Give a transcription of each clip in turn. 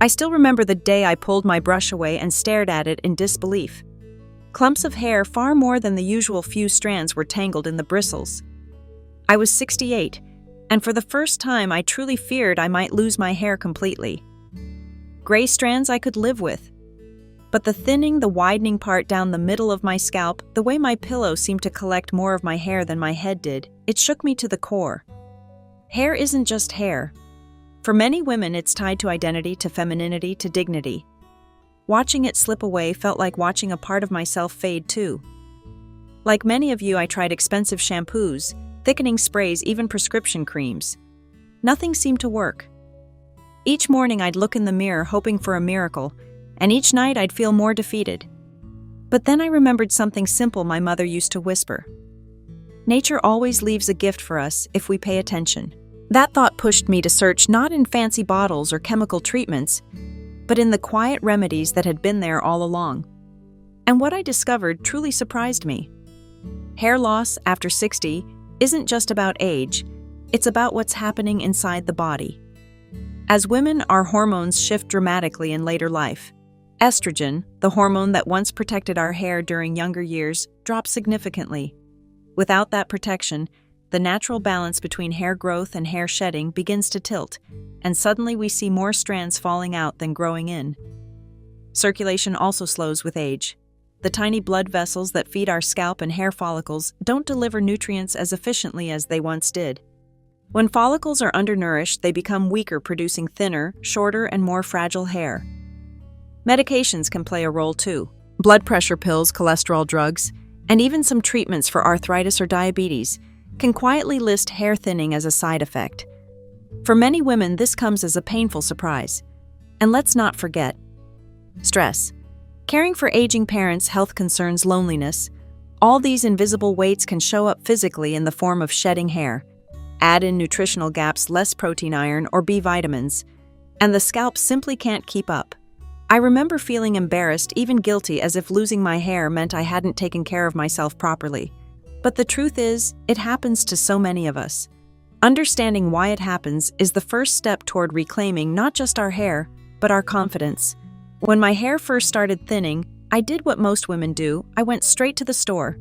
I still remember the day I pulled my brush away and stared at it in disbelief. Clumps of hair, far more than the usual few strands, were tangled in the bristles. I was 68, and for the first time I truly feared I might lose my hair completely. Gray strands I could live with, but the widening part down the middle of my scalp, the way my pillow seemed to collect more of my hair than my head did, it shook me to the core. Hair isn't just hair. For many women, it's tied to identity, to femininity, to dignity. Watching it slip away felt like watching a part of myself fade too. Like many of you, I tried expensive shampoos, thickening sprays, even prescription creams. Nothing seemed to work. Each morning I'd look in the mirror hoping for a miracle, and each night I'd feel more defeated. But then I remembered something simple my mother used to whisper. Nature always leaves a gift for us if we pay attention. That thought pushed me to search not in fancy bottles or chemical treatments, but in the quiet remedies that had been there all along. And what I discovered truly surprised me. Hair loss after 60 isn't just about age, it's about what's happening inside the body. As women, our hormones shift dramatically in later life. Estrogen, the hormone that once protected our hair during younger years, drops significantly. Without that protection, the natural balance between hair growth and hair shedding begins to tilt, and suddenly we see more strands falling out than growing in. Circulation also slows with age. The tiny blood vessels that feed our scalp and hair follicles don't deliver nutrients as efficiently as they once did. When follicles are undernourished, they become weaker, producing thinner, shorter, and more fragile hair. Medications can play a role too. Blood pressure pills, cholesterol drugs, and even some treatments for arthritis or diabetes can quietly list hair thinning as a side effect. For many women, this comes as a painful surprise. And let's not forget stress. Caring for aging parents, health concerns, loneliness, all these invisible weights can show up physically in the form of shedding hair. Add in nutritional gaps, less protein, iron, or B vitamins, and the scalp simply can't keep up. I remember feeling embarrassed, even guilty, as if losing my hair meant I hadn't taken care of myself properly. But the truth is, it happens to so many of us. Understanding why it happens is the first step toward reclaiming not just our hair, but our confidence. When my hair first started thinning, I did what most women do. I went straight to the store.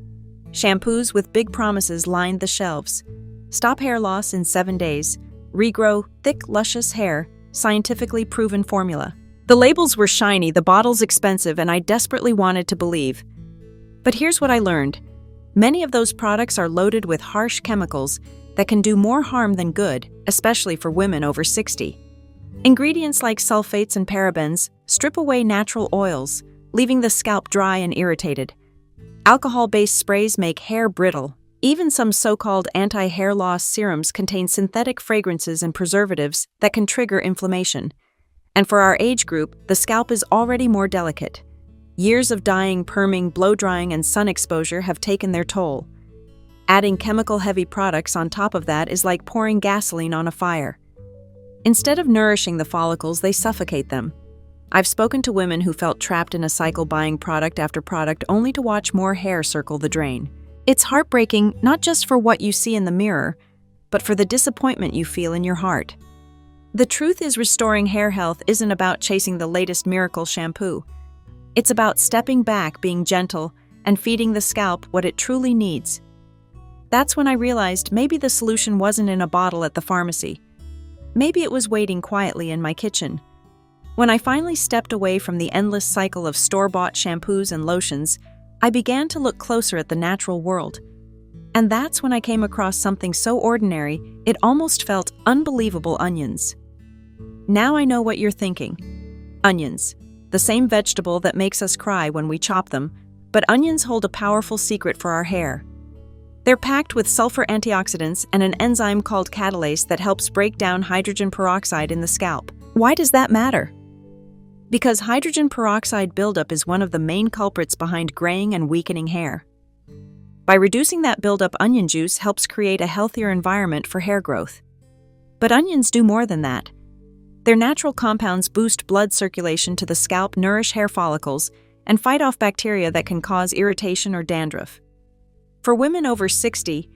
Shampoos with big promises lined the shelves. Stop hair loss in 7 days. Regrow thick, luscious hair. Scientifically proven formula. The labels were shiny, the bottles expensive, and I desperately wanted to believe. But here's what I learned. Many of those products are loaded with harsh chemicals that can do more harm than good, especially for women over 60. Ingredients like sulfates and parabens strip away natural oils, leaving the scalp dry and irritated. Alcohol-based sprays make hair brittle. Even some so-called anti-hair loss serums contain synthetic fragrances and preservatives that can trigger inflammation. And for our age group, the scalp is already more delicate. Years of dyeing, perming, blow-drying, and sun exposure have taken their toll. Adding chemical-heavy products on top of that is like pouring gasoline on a fire. Instead of nourishing the follicles, they suffocate them. I've spoken to women who felt trapped in a cycle, buying product after product only to watch more hair circle the drain. It's heartbreaking, not just for what you see in the mirror, but for the disappointment you feel in your heart. The truth is, restoring hair health isn't about chasing the latest miracle shampoo. It's about stepping back, being gentle, and feeding the scalp what it truly needs. That's when I realized maybe the solution wasn't in a bottle at the pharmacy. Maybe it was waiting quietly in my kitchen. When I finally stepped away from the endless cycle of store-bought shampoos and lotions, I began to look closer at the natural world. And that's when I came across something so ordinary, it almost felt unbelievable: onions. Now I know what you're thinking. Onions, the same vegetable that makes us cry when we chop them, but onions hold a powerful secret for our hair. They're packed with sulfur antioxidants and an enzyme called catalase that helps break down hydrogen peroxide in the scalp. Why does that matter? Because hydrogen peroxide buildup is one of the main culprits behind graying and weakening hair. By reducing that buildup, onion juice helps create a healthier environment for hair growth. But onions do more than that. Their natural compounds boost blood circulation to the scalp, nourish hair follicles, and fight off bacteria that can cause irritation or dandruff. For women over 60,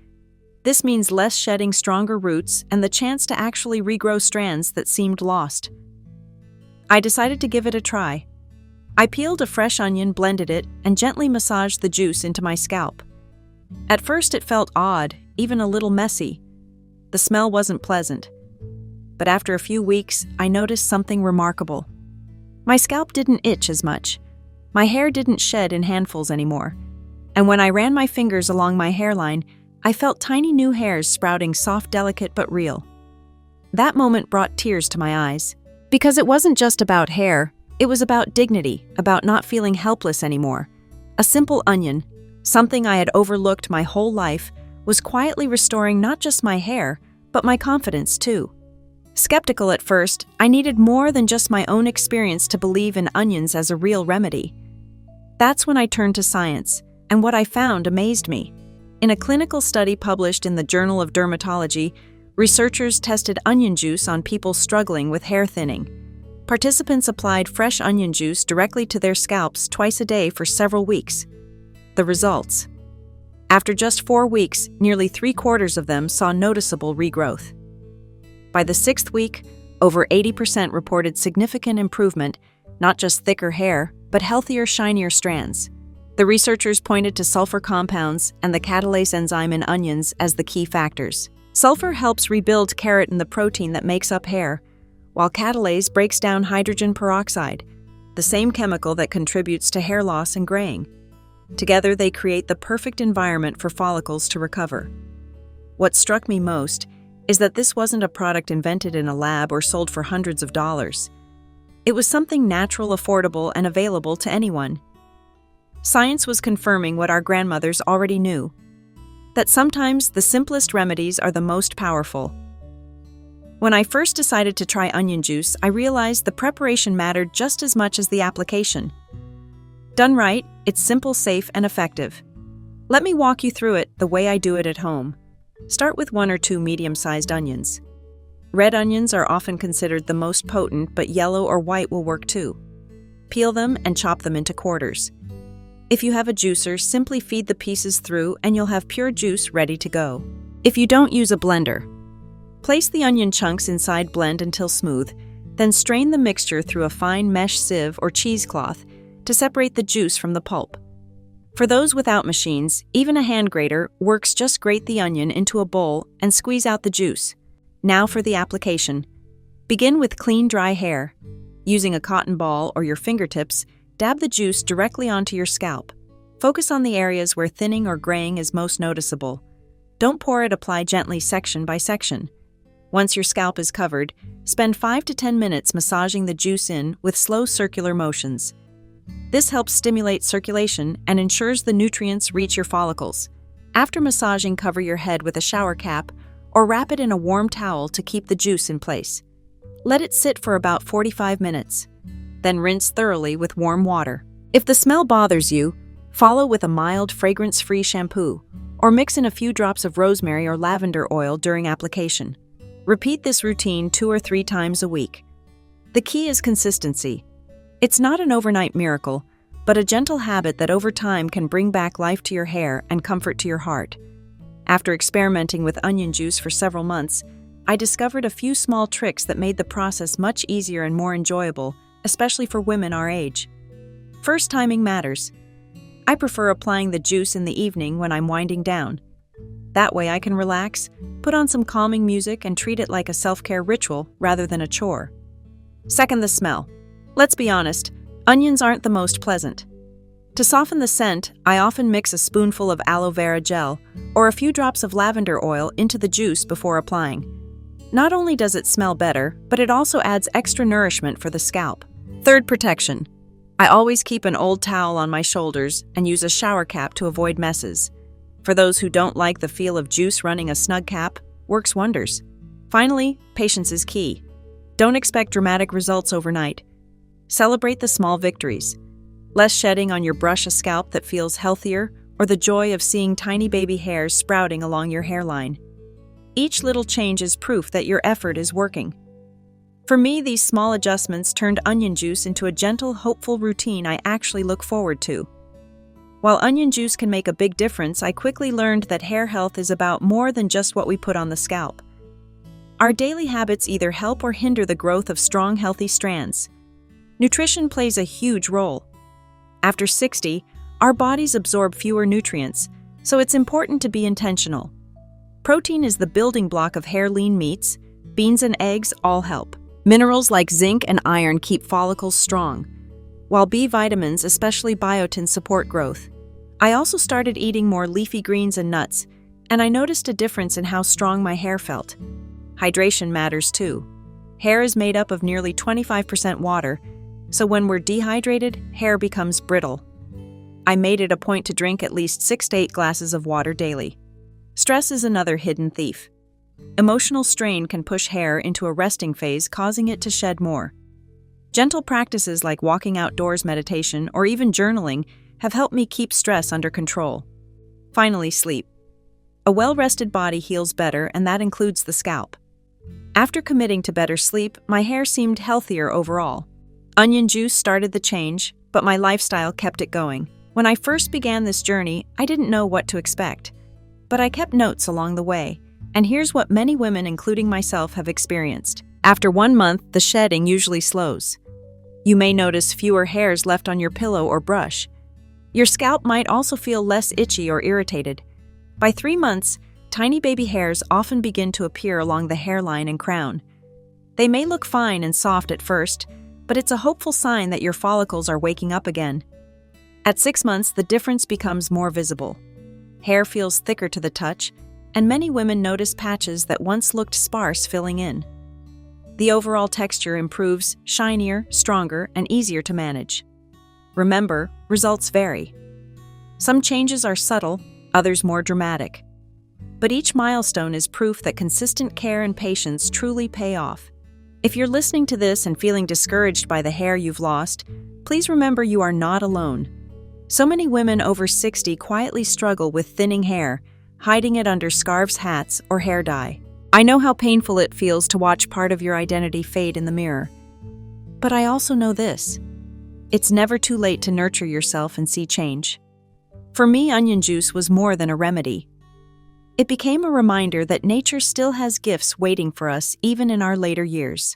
this means less shedding, stronger roots, and the chance to actually regrow strands that seemed lost. I decided to give it a try. I peeled a fresh onion, blended it, and gently massaged the juice into my scalp. At first it felt odd, even a little messy. The smell wasn't pleasant. But after a few weeks, I noticed something remarkable. My scalp didn't itch as much. My hair didn't shed in handfuls anymore. And when I ran my fingers along my hairline, I felt tiny new hairs sprouting, soft, delicate, but real. That moment brought tears to my eyes. Because it wasn't just about hair, it was about dignity, about not feeling helpless anymore. A simple onion, something I had overlooked my whole life, was quietly restoring not just my hair, but my confidence too. Skeptical at first, I needed more than just my own experience to believe in onions as a real remedy. That's when I turned to science, and what I found amazed me. In a clinical study published in the Journal of Dermatology, researchers tested onion juice on people struggling with hair thinning. Participants applied fresh onion juice directly to their scalps twice a day for several weeks. The results. After just 4 weeks, nearly 3/4 of them saw noticeable regrowth. By the 6th week, over 80% reported significant improvement, not just thicker hair, but healthier, shinier strands. The researchers pointed to sulfur compounds and the catalase enzyme in onions as the key factors. Sulfur helps rebuild keratin, the protein that makes up hair, while catalase breaks down hydrogen peroxide, the same chemical that contributes to hair loss and graying. Together, they create the perfect environment for follicles to recover. What struck me most is that this wasn't a product invented in a lab or sold for hundreds of dollars. It was something natural, affordable, and available to anyone. Science was confirming what our grandmothers already knew, that sometimes the simplest remedies are the most powerful. When I first decided to try onion juice, I realized the preparation mattered just as much as the application. Done right, it's simple, safe, and effective. Let me walk you through it the way I do it at home. Start with 1 or 2 medium-sized onions. Red onions are often considered the most potent, but yellow or white will work too. Peel them and chop them into quarters. If you have a juicer, simply feed the pieces through and you'll have pure juice ready to go. If you don't use a blender, place the onion chunks inside, blend until smooth, then strain the mixture through a fine mesh sieve or cheesecloth to separate the juice from the pulp. For those without machines, even a hand grater works. Just grate the onion into a bowl and squeeze out the juice. Now for the application. Begin with clean, dry hair. Using a cotton ball or your fingertips, dab the juice directly onto your scalp. Focus on the areas where thinning or graying is most noticeable. Don't pour it, apply gently section by section. Once your scalp is covered, spend 5 to 10 minutes massaging the juice in with slow circular motions. This helps stimulate circulation and ensures the nutrients reach your follicles. After massaging, cover your head with a shower cap or wrap it in a warm towel to keep the juice in place. Let it sit for about 45 minutes. Then rinse thoroughly with warm water. If the smell bothers you, follow with a mild, fragrance-free shampoo or mix in a few drops of rosemary or lavender oil during application. Repeat this routine 2 or 3 times a week. The key is consistency. It's not an overnight miracle, but a gentle habit that over time can bring back life to your hair and comfort to your heart. After experimenting with onion juice for several months, I discovered a few small tricks that made the process much easier and more enjoyable, especially for women our age. First, timing matters. I prefer applying the juice in the evening when I'm winding down. That way I can relax, put on some calming music, and treat it like a self-care ritual rather than a chore. Second, the smell. Let's be honest, onions aren't the most pleasant. To soften the scent, I often mix a spoonful of aloe vera gel or a few drops of lavender oil into the juice before applying. Not only does it smell better, but it also adds extra nourishment for the scalp. Third, protection. I always keep an old towel on my shoulders and use a shower cap to avoid messes. For those who don't like the feel of juice, running a snug cap works wonders. Finally, patience is key. Don't expect dramatic results overnight. Celebrate the small victories. Less shedding on your brush, a scalp that feels healthier, or the joy of seeing tiny baby hairs sprouting along your hairline. Each little change is proof that your effort is working. For me, these small adjustments turned onion juice into a gentle, hopeful routine I actually look forward to. While onion juice can make a big difference, I quickly learned that hair health is about more than just what we put on the scalp. Our daily habits either help or hinder the growth of strong, healthy strands. Nutrition plays a huge role. After 60, our bodies absorb fewer nutrients, so it's important to be intentional. Protein is the building block of hair. Lean meats, beans and eggs all help. Minerals like zinc and iron keep follicles strong, while B vitamins, especially biotin, support growth. I also started eating more leafy greens and nuts, and I noticed a difference in how strong my hair felt. Hydration matters too. Hair is made up of nearly 25% water, so when we're dehydrated, hair becomes brittle. I made it a point to drink at least 6 to 8 glasses of water daily. Stress is another hidden thief. Emotional strain can push hair into a resting phase, causing it to shed more. Gentle practices like walking outdoors, meditation, or even journaling have helped me keep stress under control. Finally, sleep. A well-rested body heals better, and that includes the scalp. After committing to better sleep, my hair seemed healthier overall. Onion juice started the change, but my lifestyle kept it going. When I first began this journey, I didn't know what to expect. But I kept notes along the way, and here's what many women, including myself, have experienced. After 1 month, the shedding usually slows. You may notice fewer hairs left on your pillow or brush. Your scalp might also feel less itchy or irritated. By 3 months, tiny baby hairs often begin to appear along the hairline and crown. They may look fine and soft at first, but it's a hopeful sign that your follicles are waking up again. At 6 months, the difference becomes more visible. Hair feels thicker to the touch, and many women notice patches that once looked sparse filling in. The overall texture improves, shinier, stronger, and easier to manage. Remember, results vary. Some changes are subtle, others more dramatic. But each milestone is proof that consistent care and patience truly pay off. If you're listening to this and feeling discouraged by the hair you've lost, please remember you are not alone. So many women over 60 quietly struggle with thinning hair, hiding it under scarves, hats, or hair dye. I know how painful it feels to watch part of your identity fade in the mirror. But I also know this: it's never too late to nurture yourself and see change. For me, onion juice was more than a remedy. It became a reminder that nature still has gifts waiting for us even in our later years.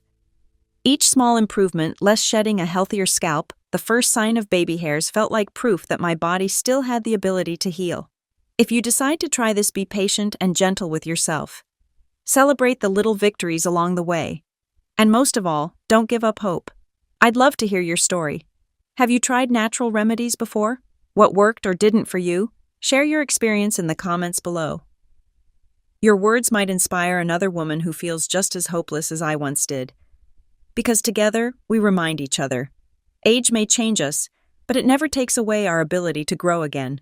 Each small improvement, less shedding, a healthier scalp, the first sign of baby hairs, felt like proof that my body still had the ability to heal. If you decide to try this, be patient and gentle with yourself. Celebrate the little victories along the way. And most of all, don't give up hope. I'd love to hear your story. Have you tried natural remedies before? What worked or didn't for you? Share your experience in the comments below. Your words might inspire another woman who feels just as hopeless as I once did. Because together, we remind each other. Age may change us, but it never takes away our ability to grow again.